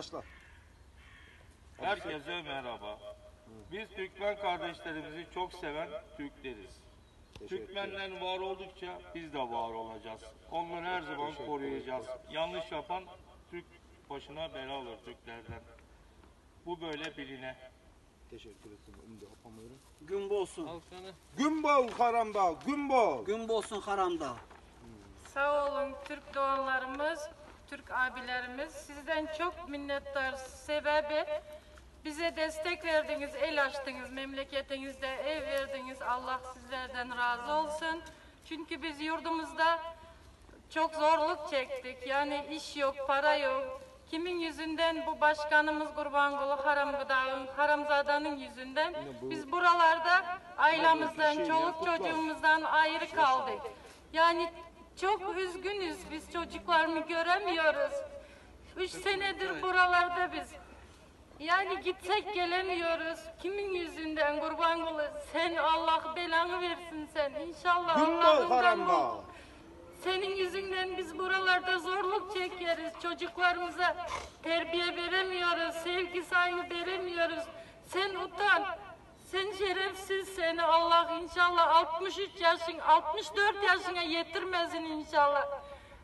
Başla. Herkese merhaba. Biz Türkmen kardeşlerimizi çok seven Türkleriz. Türkmenler var oldukça biz de var olacağız. Onları her zaman koruyacağız. Yanlış yapan Türk başına bela alır Türklerden. Bu böyle biline. Teşekkür ederim. Gün bolsun. Gün bol Haramdağ, gün bol. Gün bolsun Haramdağ. Sağ olun Türk doğanlarımız, Türk abilerimiz. Sizden çok minnettar. Sebebi bize destek verdiniz, el açtınız, memleketinizde ev verdiniz. Allah sizlerden razı olsun. Çünkü biz yurdumuzda çok zorluk çektik. Yani iş yok, para yok. Kimin yüzünden? Bu başkanımız Gurbangulu Haramzada'nın yüzünden. Biz buralarda ailemizden, çoluk çocuğumuzdan ayrı kaldık. Yani çok üzgünüz, biz çocuklarımı göremiyoruz. 3 senedir buralarda biz. Yani gitsek gelemiyoruz. Kimin yüzünden Gurbangulu? Sen Allah belanı versin sen. İnşallah Gün bol Allah'ından Haramdağ. bul. Senin yüzünden biz buralarda zorluk çekeriz. Çocuklarımıza terbiye veremiyoruz, sevgi saygı veremiyoruz. Sen utan. Sen şerefsiz, seni Allah inşallah 63 yaşın, 64 yaşına yetirmesin inşallah.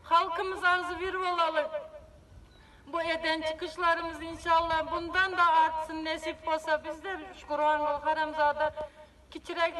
Halkımız ağzı bir olalım. Bu eden çıkışlarımız inşallah bundan da artsın, nasip olsa biz de Gurbangulu Haramzada Kiçirek